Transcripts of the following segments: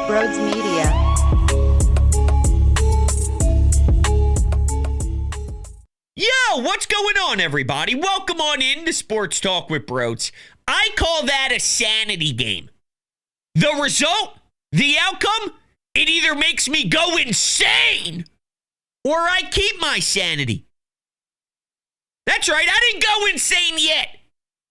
Brodes Media. Yo, what's going on, everybody? Welcome on in to Sports Talk with Brodes. I call that a sanity game. The result, the outcome, it either makes me go insane or I keep my sanity. That's right, I didn't go insane yet.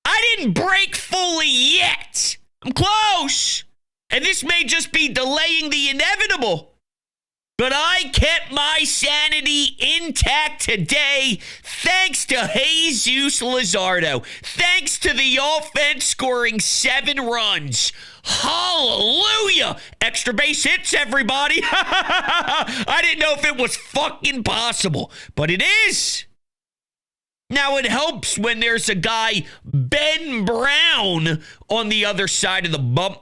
I didn't break fully yet. I'm close. And this may just be delaying the inevitable. But I kept my sanity intact today thanks to Jesus Luzardo. Thanks to the offense scoring 7 runs. Hallelujah! Extra base hits, everybody. I didn't know if it was fucking possible, but it is. Now, it helps when there's a guy, Ben Brown, on the other side of the bump.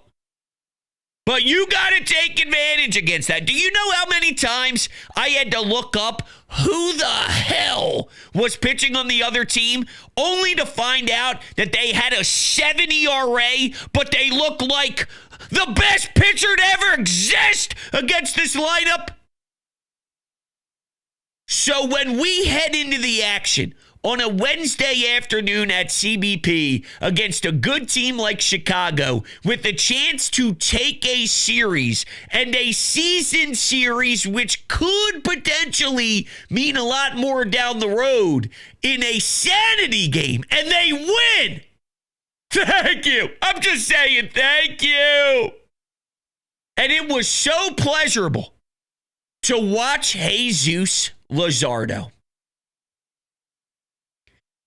But you got to take advantage against that. Do you know how many times I had to look up who the hell was pitching on the other team, only to find out that they had a 7 ERA, but they look like the best pitcher to ever exist against this lineup? So when we head into the action on a Wednesday afternoon at CBP against a good team like Chicago with a chance to take a series and a season series which could potentially mean a lot more down the road in a sanity game, and they win. Thank you. I'm just saying thank you. And it was so pleasurable to watch Jesus Luzardo.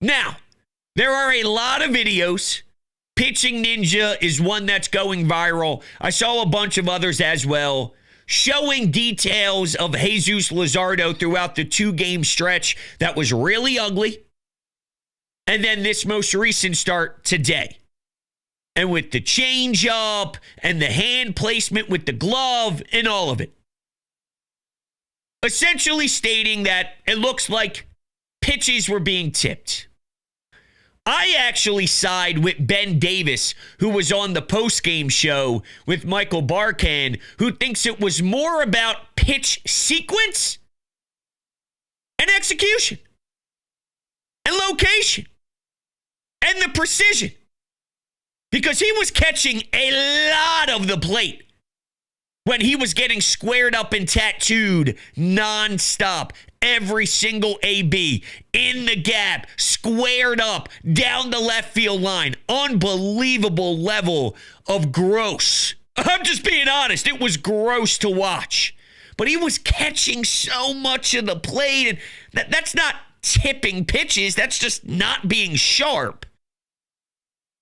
Now, there are a lot of videos. Pitching Ninja is one that's going viral. I saw a bunch of others as well, showing details of Jesus Luzardo throughout the 2-game stretch that was really ugly. And then this most recent start today. And with the changeup and the hand placement with the glove and all of it. Essentially stating that it looks like pitches were being tipped. I actually side with Ben Davis, who was on the postgame show with Michael Barkan, who thinks it was more about pitch sequence and execution and location and the precision. Because he was catching a lot of the plate when he was getting squared up and tattooed nonstop. Every single AB in the gap, squared up, down the left field line. Unbelievable level of gross. I'm just being honest. It was gross to watch. But he was catching so much of the plate. And that's not tipping pitches. That's just not being sharp.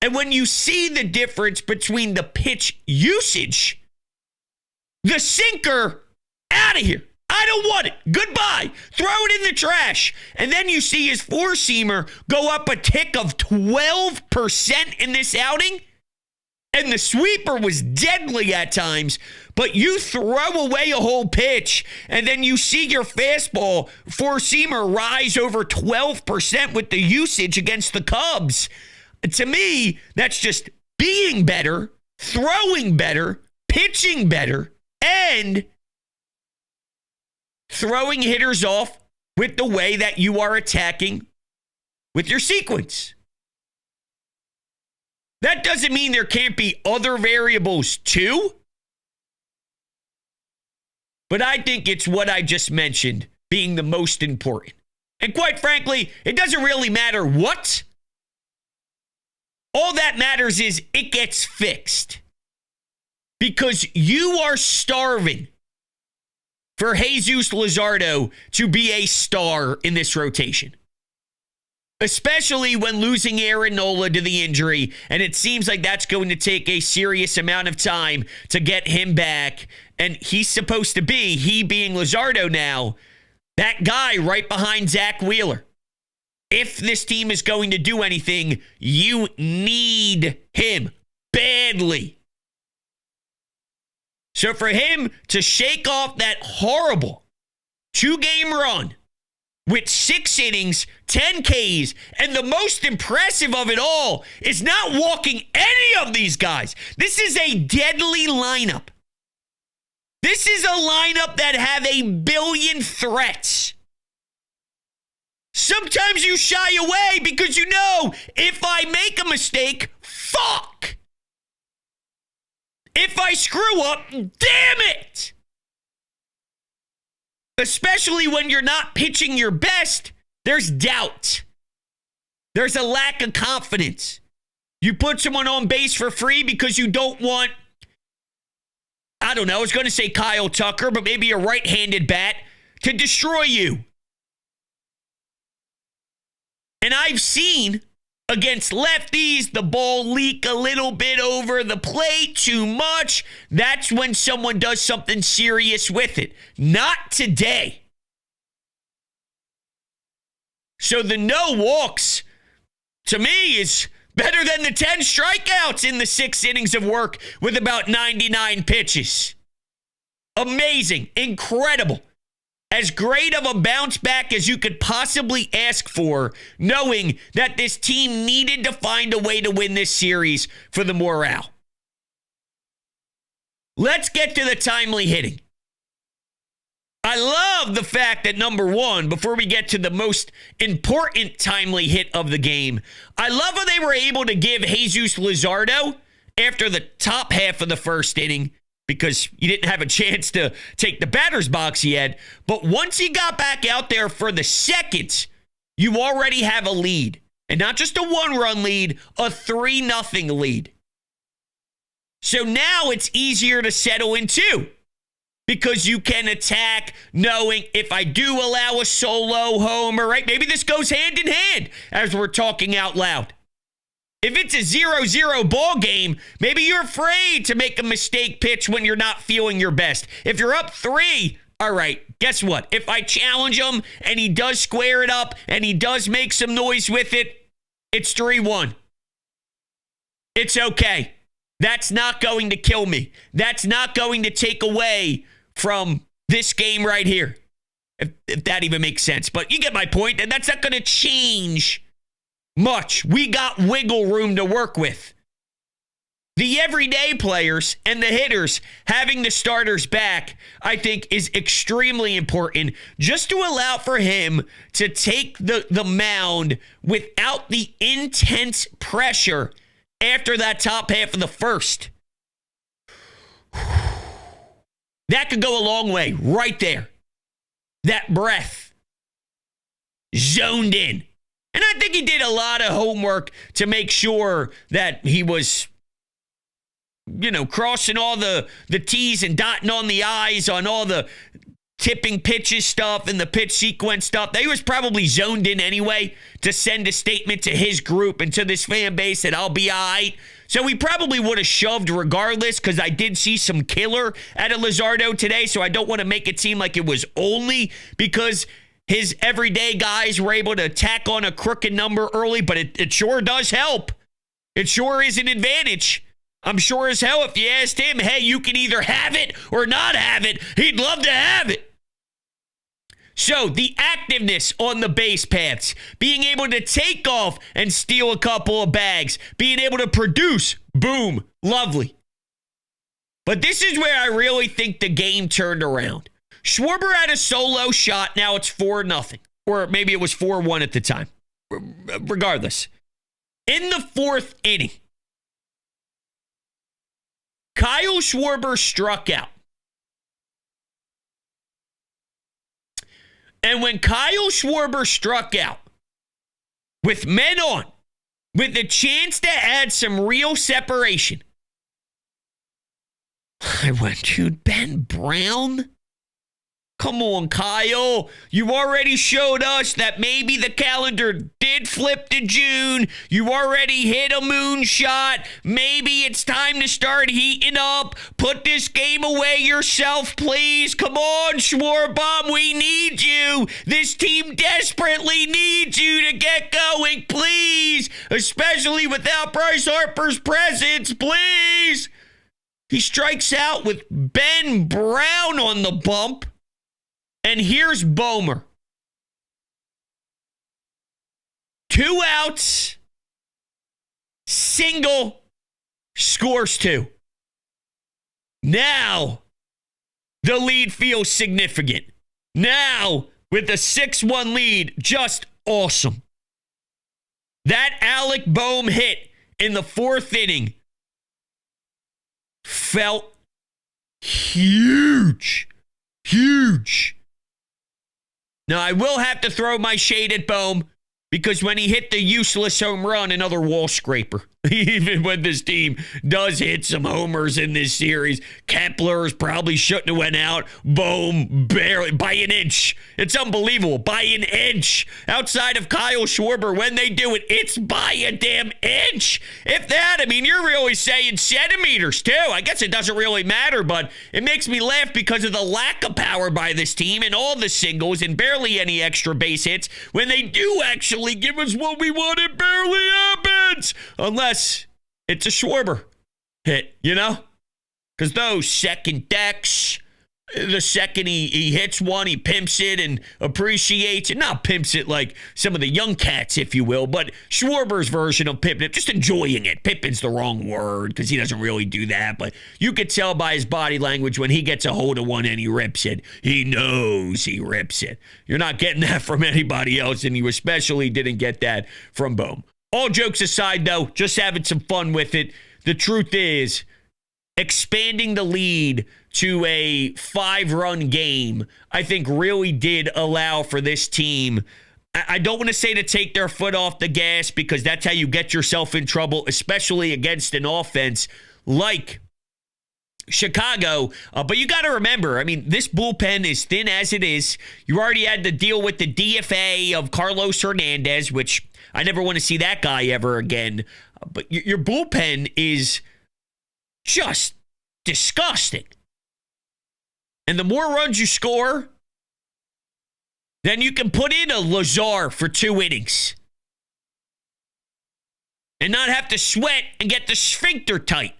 And when you see the difference between the pitch usage, the sinker, out of here. I don't want it. Goodbye. Throw it in the trash. And then you see his 4-seamer go up a tick of 12% in this outing. And the sweeper was deadly at times. But you throw away a whole pitch, and then you see your fastball 4-seamer rise over 12% with the usage against the Cubs. To me, that's just being better, throwing better, pitching better, and throwing hitters off with the way that you are attacking with your sequence. That doesn't mean there can't be other variables too. But I think it's what I just mentioned being the most important. And quite frankly, it doesn't really matter what. All that matters is it gets fixed. Because you are starving for Jesus Luzardo to be a star in this rotation. Especially when losing Aaron Nola to the injury, and it seems like that's going to take a serious amount of time to get him back. And he's supposed to be, he being Luzardo now, that guy right behind Zach Wheeler. If this team is going to do anything, you need him badly. So for him to shake off that horrible 2-game run with 6 innings, 10 Ks, and the most impressive of it all is not walking any of these guys. This is a deadly lineup. This is a lineup that have a billion threats. Sometimes you shy away because you know if I make a mistake, fuck. If I screw up, damn it. Especially when you're not pitching your best, there's doubt. There's a lack of confidence. You put someone on base for free because you don't want, I don't know, I was going to say Kyle Tucker, but maybe a right-handed bat to destroy you. And I've seen against lefties, the ball leak a little bit over the plate, too much. That's when someone does something serious with it. Not today. So the no walks, to me, is better than the 10 strikeouts in the 6 innings of work with about 99 pitches. Amazing. Incredible. As great of a bounce back as you could possibly ask for, knowing that this team needed to find a way to win this series for the morale. Let's get to the timely hitting. I love the fact that, number one, before we get to the most important timely hit of the game, I love how they were able to give Jesus Luzardo after the top half of the first inning, because you didn't have a chance to take the batter's box yet. But once he got back out there for the second, you already have a lead. And not just a 1-run lead, a 3-0 lead. So now it's easier to settle into, because you can attack knowing if I do allow a solo homer, right? Maybe this goes hand in hand as we're talking out loud. If it's a 0-0 ball game, maybe you're afraid to make a mistake pitch when you're not feeling your best. If you're up 3, all right, guess what? If I challenge him and he does square it up and he does make some noise with it, it's 3-1. It's okay. That's not going to kill me. That's not going to take away from this game right here. If that even makes sense. But you get my point. And that's not going to change much. We got wiggle room to work with. The everyday players and the hitters having the starters back, I think, is extremely important, just to allow for him to take the mound without the intense pressure after that top half of the first. That could go a long way right there. That breath. Zoned in. And I think he did a lot of homework to make sure that he was, crossing all the T's and dotting on the I's on all the tipping pitches stuff and the pitch sequence stuff. They was probably zoned in anyway to send a statement to his group and to this fan base that I'll be all right. So he probably would have shoved regardless, because I did see some killer out of Luzardo today, so I don't want to make it seem like it was only because his everyday guys were able to tack on a crooked number early, but it sure does help. It sure is an advantage. I'm sure as hell if you asked him, hey, you can either have it or not have it, he'd love to have it. So the activeness on the base paths, being able to take off and steal a couple of bags, being able to produce, boom, lovely. But this is where I really think the game turned around. Schwarber had a solo shot. Now it's 4-0. Or maybe it was 4-1 at the time. Regardless. In the 4th inning, Kyle Schwarber struck out. And when Kyle Schwarber struck out, with men on, with the chance to add some real separation, I went, dude, Ben Brown? Come on, Kyle. You already showed us that maybe the calendar did flip to June. You already hit a moonshot. Maybe it's time to start heating up. Put this game away yourself, please. Come on, Schwarber. We need you. This team desperately needs you to get going, please. Especially without Bryce Harper's presence, please. He strikes out with Ben Brown on the bump. And here's Bomer. 2 outs. Single. Scores 2. Now, the lead feels significant. Now, with a 6-1 lead, just awesome. That Alec Boehm hit in the 4th inning felt huge. Huge. Now, I will have to throw my shade at Boehm because when he hit the useless home run, another wall scraper. Even when this team does hit some homers in this series, Kepler's probably shouldn't have went out. Boom, barely, by an inch. It's unbelievable. By an inch. Outside of Kyle Schwarber, when they do it, it's by a damn inch. If that, I mean, you're really saying centimeters, too. I guess it doesn't really matter, but it makes me laugh because of the lack of power by this team and all the singles and barely any extra base hits. When they do actually give us what we want, it barely happens. Unless it's a Schwarber hit, you know? Because those second decks, the second he hits one, he pimps it and appreciates it. Not pimps it like some of the young cats, if you will, but Schwarber's version of pimping it, just enjoying it. Pimping's the wrong word because he doesn't really do that, but you could tell by his body language when he gets a hold of one and he rips it. He knows he rips it. You're not getting that from anybody else, and you especially didn't get that from Boehm. All jokes aside, though, just having some fun with it. The truth is, expanding the lead to a 5-run game, I think really did allow for this team. I don't want to say to take their foot off the gas because that's how you get yourself in trouble, especially against an offense like Chicago. But you got to remember, I mean, this bullpen is thin as it is. You already had to deal with the DFA of Carlos Hernandez, which I never want to see that guy ever again. But your bullpen is just disgusting. And the more runs you score, then you can put in a Luzardo for 2 innings. And not have to sweat and get the sphincter tight.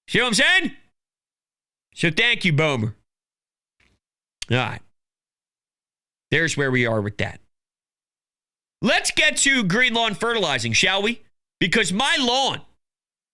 See what I'm saying? So thank you, Boehmer. All right. There's where we are with that. Let's get to green lawn fertilizing, shall we? Because my lawn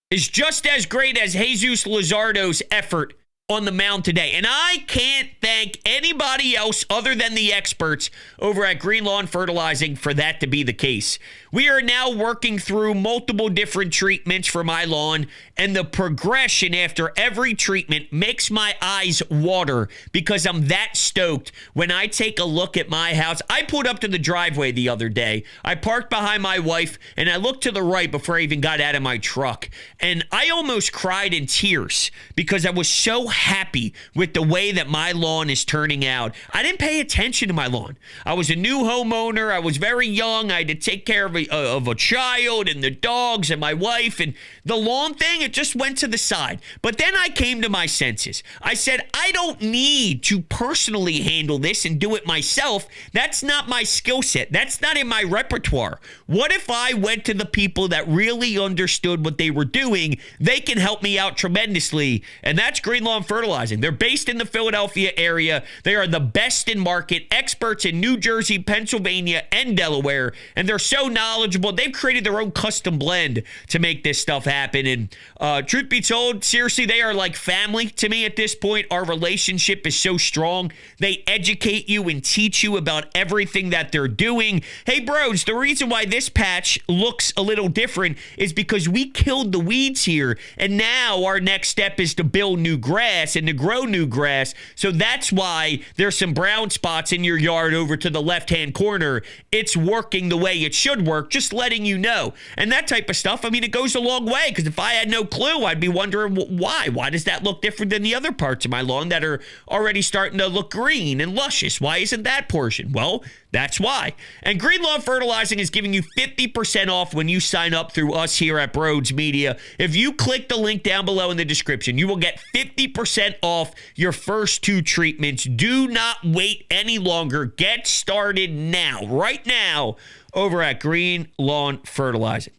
is just as great as Jesus Luzardo's effort on the mound today. And I can't thank anybody else other than the experts over at Green Lawn Fertilizing for that to be the case. We are now working through multiple different treatments for my lawn, and the progression after every treatment makes my eyes water because I'm that stoked when I take a look at my house. I pulled up to the driveway the other day. I parked behind my wife, and I looked to the right before I even got out of my truck, and I almost cried in tears because I was so happy with the way that my lawn is turning out. I didn't pay attention to my lawn. I was a new homeowner. I was very young. I had to take care of a child and the dogs and my wife, and the lawn thing, it just went to the side. But then I came to my senses. I said, I don't need to personally handle this and do it myself. That's not my skill set. That's not in my repertoire. What if I went to the people that really understood what they were doing? They can help me out tremendously, and that's Green Lawn Fertilizing. They're based in the Philadelphia area. They are the best in market, experts in New Jersey, Pennsylvania, and Delaware, and they're so knowledgeable. They've created their own custom blend to make this stuff happen, and truth be told, seriously, they are like family to me at this point. Our relationship is so strong. They educate you and teach you about everything that they're doing. Hey, Brodes, the reason why this patch looks a little different is because we killed the weeds here, and now our next step is to build new grass and to grow new grass. So that's why there's some brown spots in your yard over to the left-hand corner. It's working the way it should work, just letting you know. And that type of stuff, I mean, it goes a long way, because if I had no clue, I'd be wondering why. Why does that look different than the other parts of my lawn that are already starting to look green and luscious? Why isn't that portion? Well, that's why. And Green Lawn Fertilizing is giving you 50% off when you sign up through us here at Brodes Media. If you click the link down below in the description, you will get 50% off your first 2 treatments. Do not wait any longer. Get started now, right now, over at Green Lawn Fertilizing.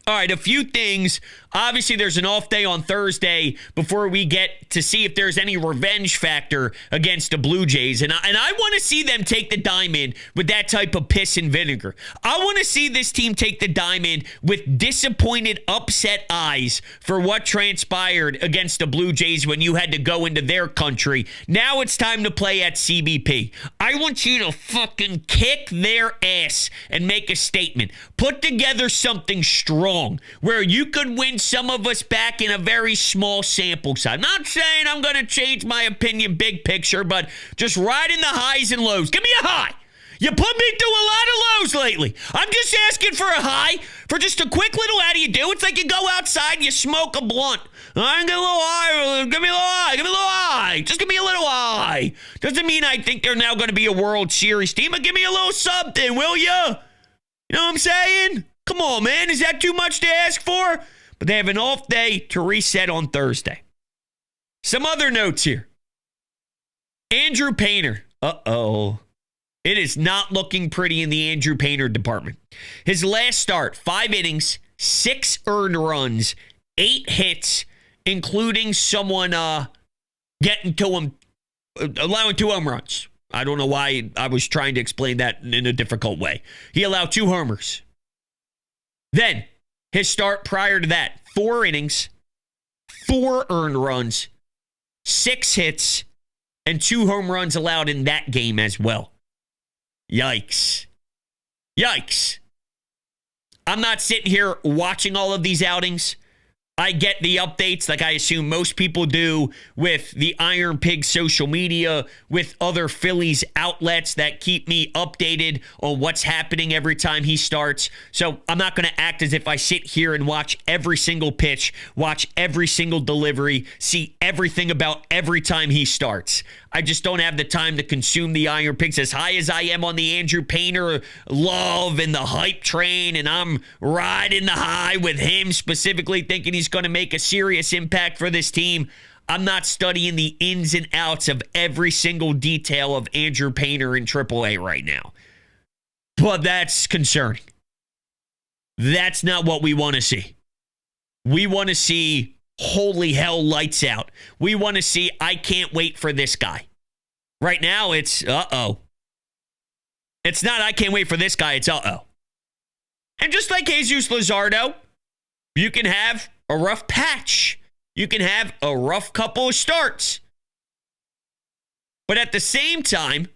All right, a few things. Obviously, there's an off day on Thursday before we get to see if there's any revenge factor against the Blue Jays. And I want to see them take the diamond with that type of piss and vinegar. I want to see this team take the diamond with disappointed, upset eyes for what transpired against the Blue Jays when you had to go into their country. Now it's time to play at CBP. I want you to fucking kick their ass and make a statement. Put together something strong where you could win some of us back in a very small sample size. Not saying I'm going to change my opinion big picture, but just riding the highs and lows. Give me a high. You put me through a lot of lows lately. I'm just asking for a high, for just a quick little how do you do? It's like you go outside and you smoke a blunt. I get a little high. Give me a little high. Give me a little high. Just give me a little high. Doesn't mean I think they're now going to be a World Series team, but give me a little something, will you? You know what I'm saying? Come on, man. Is that too much to ask for? But they have an off day to reset on Thursday. Some other notes here. Andrew Painter. Uh-oh. It is not looking pretty in the Andrew Painter department. His last start, 5 innings, 6 earned runs, 8 hits, including someone getting to him, allowing 2 home runs. I don't know why I was trying to explain that in a difficult way. He allowed 2 homers. Then, his start prior to that, 4 innings, 4 earned runs, 6 hits, and 2 home runs allowed in that game as well. Yikes. Yikes. I'm not sitting here watching all of these outings. I get the updates like I assume most people do with the Iron Pig social media, with other Phillies outlets that keep me updated on what's happening every time he starts. So I'm not going to act as if I sit here and watch every single pitch, watch every single delivery, see everything about every time he starts. I just don't have the time to consume the Iron Pigs as high as I am on the Andrew Painter love and the hype train, and I'm riding the high with him specifically thinking he's going to make a serious impact for this team. I'm not studying the ins and outs of every single detail of Andrew Painter in AAA right now. But that's concerning. That's not what we want to see. We want to see holy hell lights out. We want to see I can't wait for this guy. Right now it's uh-oh. It's not I can't wait for this guy, it's uh-oh. And just like Jesus Luzardo, you can have a rough patch. You can have a rough couple of starts. But at the same time,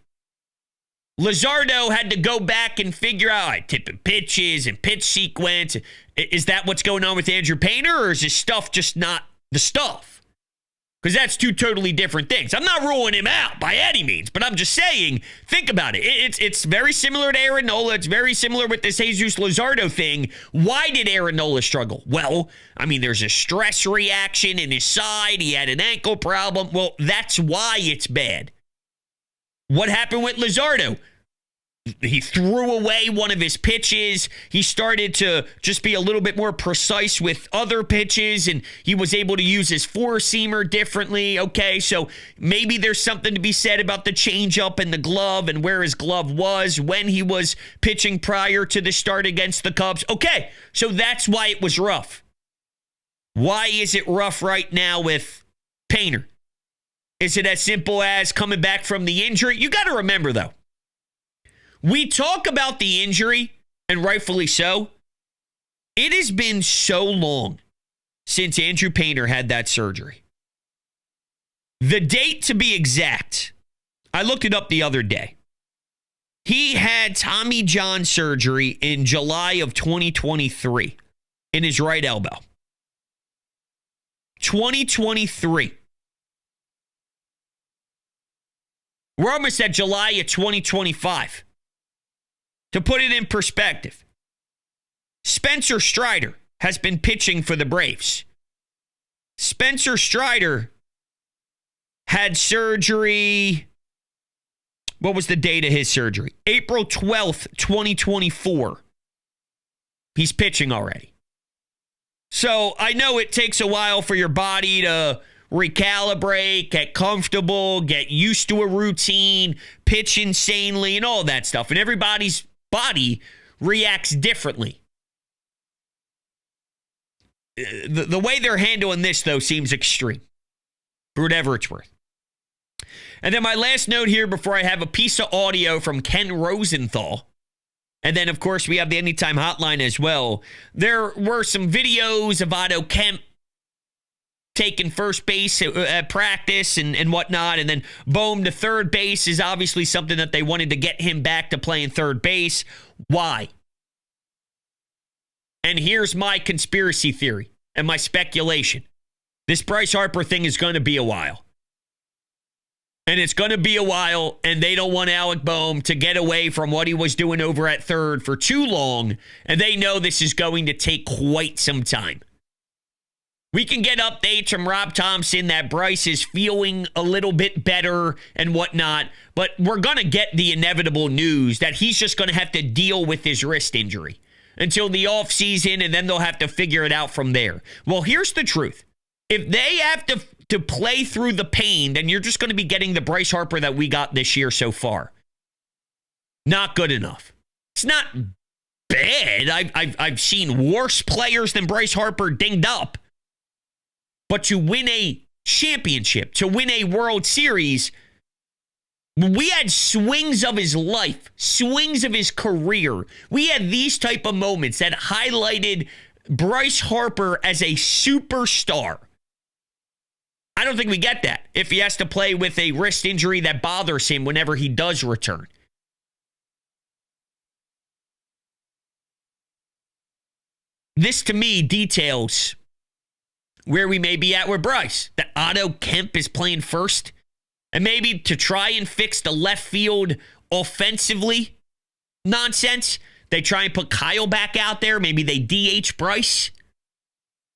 Luzardo had to go back and figure out tipping pitches and pitch sequence. Is that what's going on with Andrew Painter, or is his stuff just not the stuff? Because that's 2 totally different things. I'm not ruling him out by any means, but I'm just saying, think about it. It's very similar to Aaron Nola. It's very similar with this Jesus Luzardo thing. Why did Aaron Nola struggle? Well, I mean, there's a stress reaction in his side. He had an ankle problem. Well, that's why it's bad. What happened with Luzardo? He threw away one of his pitches. He started to just be a little bit more precise with other pitches, and he was able to use his 4-seamer differently. Okay, so maybe there's something to be said about the changeup and the glove and where his glove was when he was pitching prior to the start against the Cubs. Okay, so that's why it was rough. Why is it rough right now with Painter? Is it as simple as coming back from the injury? You got to remember, though, we talk about the injury, and rightfully so. It has been so long since Andrew Painter had that surgery. The date, to be exact, I looked it up the other day. He had Tommy John surgery in July of 2023 in his right elbow. 2023. We're almost at July of 2025. To put it in perspective, Spencer Strider has been pitching for the Braves. Spencer Strider had surgery. What was the date of his surgery? April 12th, 2024. He's pitching already. So I know it takes a while for your body to recalibrate, get comfortable, get used to a routine, pitch insanely, and all that stuff. And everybody's body reacts differently. the way they're handling this, though, seems extreme, for whatever it's worth. And then my last note here before I have a piece of audio from Ken Rosenthal. And then, of course, we have the Anytime Hotline as well. There were some videos of Otto Kemp taking first base at practice and whatnot. And then Bohm to third base is obviously something that they wanted to get him back to playing third base. Why? And here's my conspiracy theory and my speculation. This Bryce Harper thing is going to be a while. And it's going to be a while, and they don't want Alec Bohm to get away from what he was doing over at third for too long, and they know this is going to take quite some time. We can get updates from Rob Thompson that Bryce is feeling a little bit better and whatnot, but we're going to get the inevitable news that he's just going to have to deal with his wrist injury until the offseason, and then they'll have to figure it out from there. Well, here's the truth. If they have to play through the pain, then you're just going to be getting the Bryce Harper that we got this year so far. Not good enough. It's not bad. I've seen worse players than Bryce Harper dinged up. But to win a championship, to win a World Series, we had swings of his life, swings of his career. We had these type of moments that highlighted Bryce Harper as a superstar. I don't think we get that if he has to play with a wrist injury that bothers him whenever he does return. This, to me, details where we may be at with Bryce. That Otto Kemp is playing first. And maybe to try and fix the left field offensively nonsense, they try and put Kyle back out there. Maybe they DH Bryce.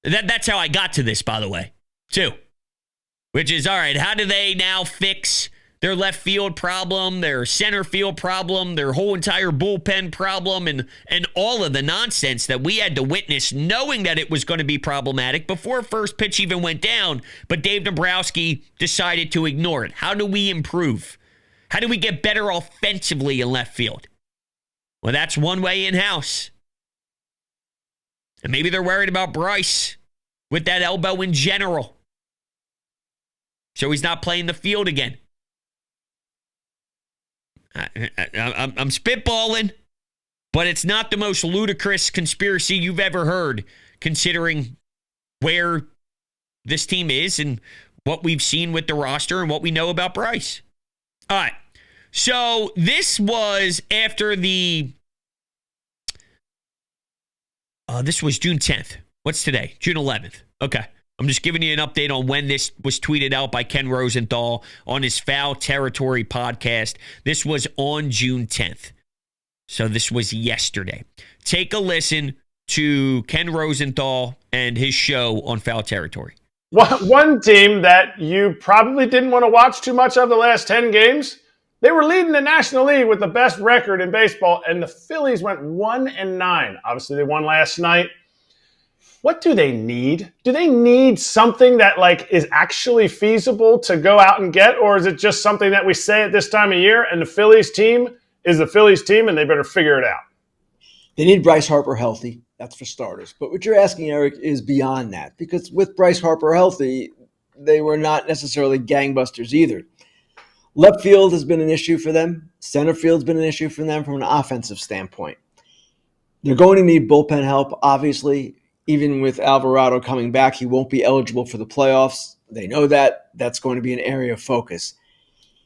That's how I got to this, by the way, too. Which is, all right, how do they now fix their left field problem, their center field problem, their whole entire bullpen problem, and all of the nonsense that we had to witness knowing that it was going to be problematic before first pitch even went down, but Dave Dombrowski decided to ignore it. How do we improve? How do we get better offensively in left field? Well, that's one way in-house. And maybe they're worried about Bryce with that elbow in general. So he's not playing the field again. I'm spitballing, but it's not the most ludicrous conspiracy you've ever heard, considering where this team is and what we've seen with the roster and what we know about Bryce. All right. So this was after the... this was June 10th. What's today? June 11th. Okay. I'm just giving you an update on when this was tweeted out by Ken Rosenthal on his Foul Territory podcast. This was on June 10th. So this was yesterday. Take a listen to Ken Rosenthal and his show on Foul Territory. One team that you probably didn't want to watch too much of the last 10 games, they were leading the National League with the best record in baseball, and the Phillies went 1-9. Obviously, they won last night. What do they need? Do they need something that is actually feasible to go out and get, or is it just something that we say at this time of year and the Phillies team is the Phillies team and they better figure it out? They need Bryce Harper healthy, that's for starters. But what you're asking, Eric, is beyond that, because with Bryce Harper healthy, they were not necessarily gangbusters either. Left field has been an issue for them. Center field's been an issue for them from an offensive standpoint. They're going to need bullpen help, obviously. Even with Alvarado coming back, he won't be eligible for the playoffs. They know that. That's going to be an area of focus.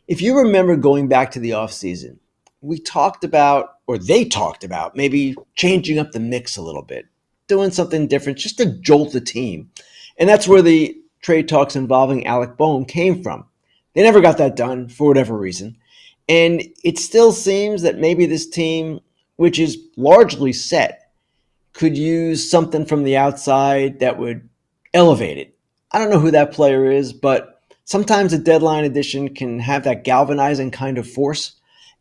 If you remember going back to the offseason, they talked about maybe changing up the mix a little bit, doing something different just to jolt the team. And that's where the trade talks involving Alec Bohm came from. They never got that done for whatever reason. And it still seems that maybe this team, which is largely set, could use something from the outside that would elevate it. I don't know who that player is, but sometimes a deadline edition can have that galvanizing kind of force.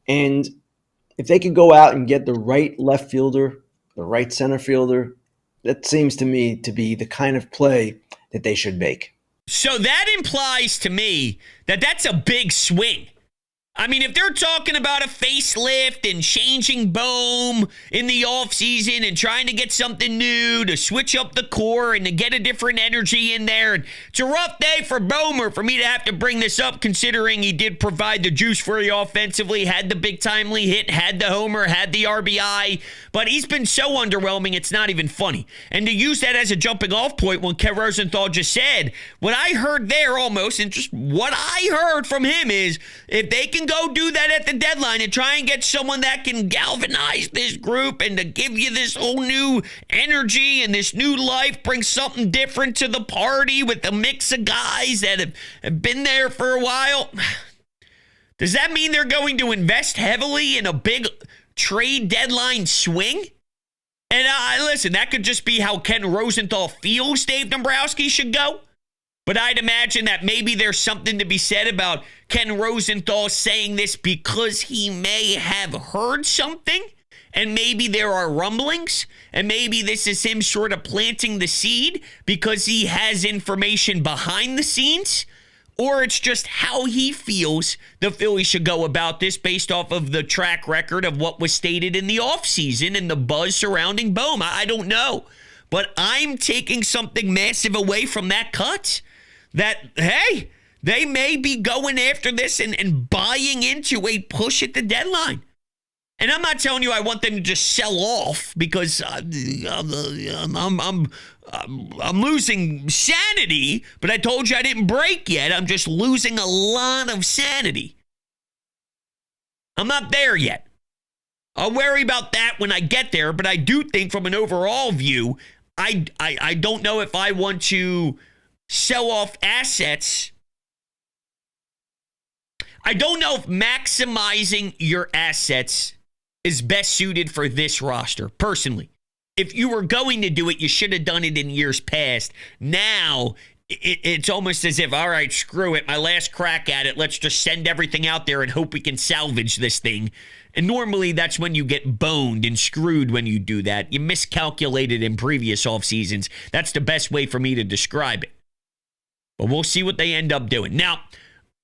And if they could go out and get the right left fielder, the right center fielder, that seems to me to be the kind of play that they should make. So that implies to me that that's a big swing. I mean, if they're talking about a facelift and changing Bohm in the offseason and trying to get something new to switch up the core and to get a different energy in there, and it's a rough day for Boehmer for me to have to bring this up considering he did provide the juice for you offensively, had the big timely hit, had the homer, had the RBI, but he's been so underwhelming it's not even funny. And to use that as a jumping off point when Ken Rosenthal just said, what I heard there almost, and just what I heard from him is, if they can go do that at the deadline and try and get someone that can galvanize this group and to give you this whole new energy and this new life, bring something different to the party with a mix of guys that have been there for a while. Does that mean they're going to invest heavily in a big trade deadline swing? And listen, that could just be how Ken Rosenthal feels Dave Dombrowski should go. But I'd imagine that maybe there's something to be said about Ken Rosenthal saying this because he may have heard something, and maybe there are rumblings, and maybe this is him sort of planting the seed because he has information behind the scenes, or it's just how he feels the Phillies should go about this based off of the track record of what was stated in the offseason and the buzz surrounding Bohm. I don't know. But I'm taking something massive away from that cut. That, hey, they may be going after this and buying into a push at the deadline. And I'm not telling you I want them to just sell off because I'm losing sanity, but I told you I didn't break yet. I'm just losing a lot of sanity. I'm not there yet. I'll worry about that when I get there, but I do think from an overall view, I don't know if I want to sell off assets. I don't know if maximizing your assets is best suited for this roster, personally. If you were going to do it, you should have done it in years past. Now, it's almost as if, all right, screw it, my last crack at it, let's just send everything out there and hope we can salvage this thing. And normally that's when you get boned and screwed when you do that. You miscalculated in previous off seasons. That's the best way for me to describe it. But we'll see what they end up doing. Now,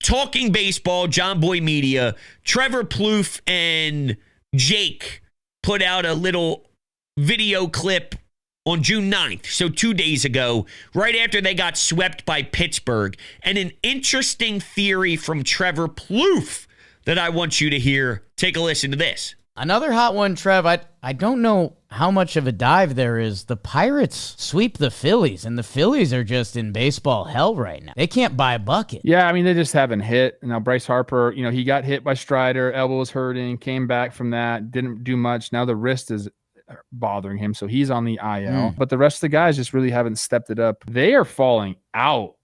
talking baseball, John Boy Media, Trevor Plouffe and Jake put out a little video clip on June 9th, so 2 days ago, right after they got swept by Pittsburgh. And an interesting theory from Trevor Plouffe that I want you to hear. Take a listen to this. Another hot one, Trev. I don't know how much of a dive there is. The Pirates sweep the Phillies, and the Phillies are just in baseball hell right now. They can't buy a bucket. Yeah, I mean, they just haven't hit. Now, Bryce Harper, he got hit by Strider, elbow was hurting, came back from that, didn't do much. Now the wrist is bothering him, so he's on the IL. But the rest of the guys just really haven't stepped it up. They are falling out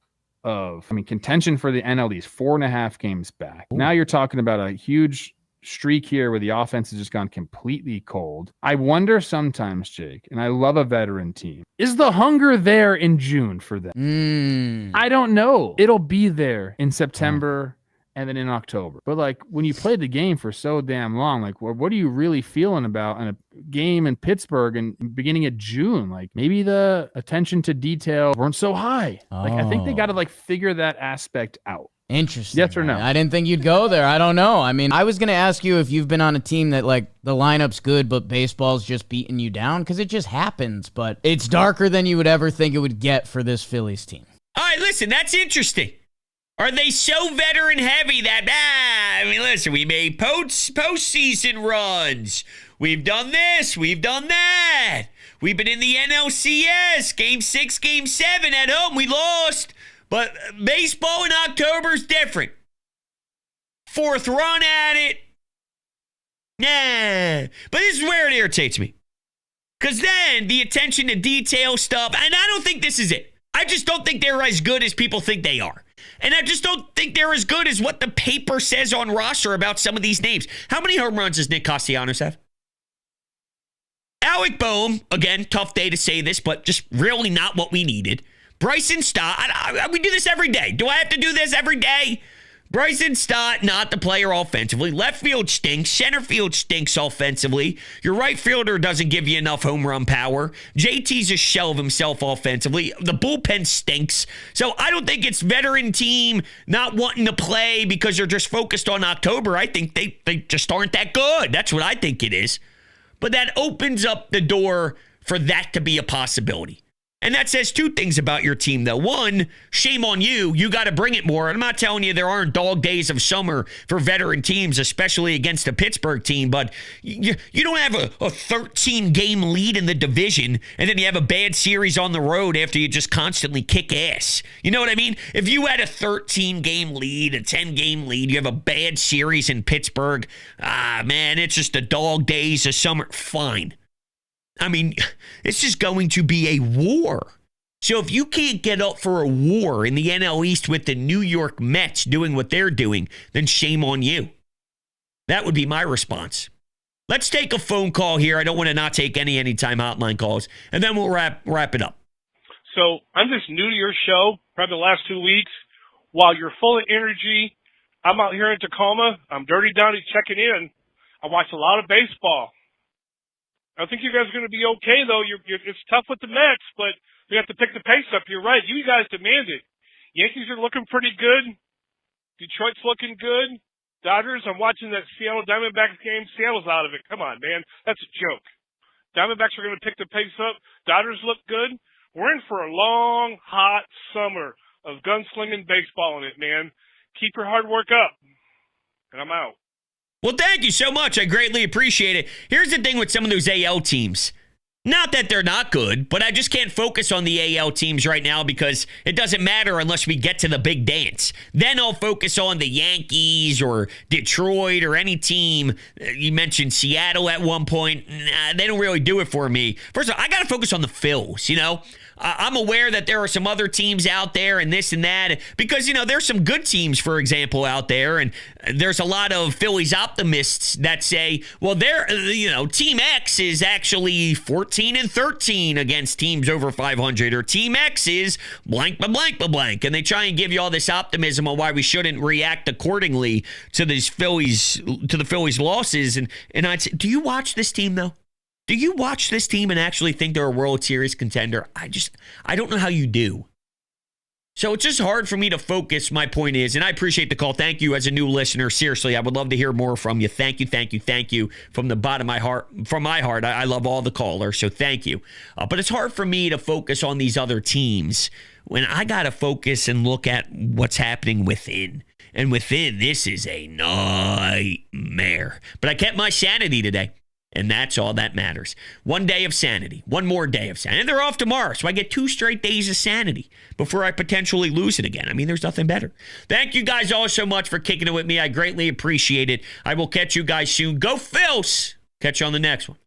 of, contention for the NL East, 4.5 games back. Now you're talking about a huge streak here where the offense has just gone completely cold. I wonder sometimes, Jake, and I love a veteran team, is the hunger there in June for them? I don't know. It'll be there in September and then in October. But when you played the game for so damn long, what are you really feeling about in a game in Pittsburgh and beginning of June? Maybe the attention to detail weren't so high. I think they got to figure that aspect out. Interesting. Yes or no? I didn't think you'd go there. I don't know. I mean, I was going to ask you if you've been on a team that the lineup's good, but baseball's just beating you down, because it just happens. But it's darker than you would ever think it would get for this Phillies team. All right, listen, that's interesting. Are they so veteran heavy that, listen, we made postseason runs. We've done this. We've done that. We've been in the NLCS, Game 6, Game 7 at home. We lost. But baseball in October is different. Fourth run at it. Nah. But this is where it irritates me. Because then the attention to detail stuff, and I don't think this is it. I just don't think they're as good as people think they are. And I just don't think they're as good as what the paper says on roster about some of these names. How many home runs does Nick Castellanos have? Alec Bohm, again, tough day to say this, but just really not what we needed. Bryson Stott, we do this every day. Do I have to do this every day? Bryson Stott, not the player offensively. Left field stinks. Center field stinks offensively. Your right fielder doesn't give you enough home run power. JT's a shell of himself offensively. The bullpen stinks. So I don't think it's veteran team not wanting to play because they're just focused on October. I think they just aren't that good. That's what I think it is. But that opens up the door for that to be a possibility. And that says two things about your team, though. One, shame on you. You got to bring it more. I'm not telling you there aren't dog days of summer for veteran teams, especially against a Pittsburgh team, but you don't have a 13-game lead in the division, and then you have a bad series on the road after you just constantly kick ass. You know what I mean? If you had a 13-game lead, a 10-game lead, you have a bad series in Pittsburgh, man, it's just the dog days of summer. Fine. I mean, it's just going to be a war. So if you can't get up for a war in the NL East with the New York Mets doing what they're doing, then shame on you. That would be my response. Let's take a phone call here. I don't want to not take any anytime hotline calls, and then we'll wrap it up. So I'm just new to your show, probably the last 2 weeks. While you're full of energy, I'm out here in Tacoma. I'm Dirty Downey checking in. I watch a lot of baseball. I think you guys are going to be okay, though. It's tough with the Mets, but we have to pick the pace up. You're right. You guys demand it. Yankees are looking pretty good. Detroit's looking good. Dodgers, I'm watching that Seattle Diamondbacks game. Seattle's out of it. Come on, man. That's a joke. Diamondbacks are going to pick the pace up. Dodgers look good. We're in for a long, hot summer of gunslinging baseball in it, man. Keep your hard work up. And I'm out. Well, thank you so much. I greatly appreciate it. Here's the thing with some of those AL teams. Not that they're not good, but I just can't focus on the AL teams right now because it doesn't matter unless we get to the big dance. Then I'll focus on the Yankees or Detroit or any team. You mentioned Seattle at one point. Nah, they don't really do it for me. First of all, I got to focus on the Phils, you know? I'm aware that there are some other teams out there and this and that because, you know, there's some good teams, for example, out there. And there's a lot of Phillies optimists that say, well, Team X is actually 14-13 against teams over 500 or Team X is blank, blank, blank. And they try and give you all this optimism on why we shouldn't react accordingly to the Phillies losses. And I'd say, do you watch this team, though? Do you watch this team and actually think they're a World Series contender? I don't know how you do. So it's just hard for me to focus, my point is, and I appreciate the call. Thank you as a new listener. Seriously, I would love to hear more from you. Thank you from the bottom of my heart. From my heart, I love all the callers, so thank you. But it's hard for me to focus on these other teams when I got to focus and look at what's happening within. And within, this is a nightmare. But I kept my sanity today. And that's all that matters. One day of sanity. One more day of sanity. And they're off tomorrow, so I get 2 straight days of sanity before I potentially lose it again. I mean, there's nothing better. Thank you guys all so much for kicking it with me. I greatly appreciate it. I will catch you guys soon. Go Phils! Catch you on the next one.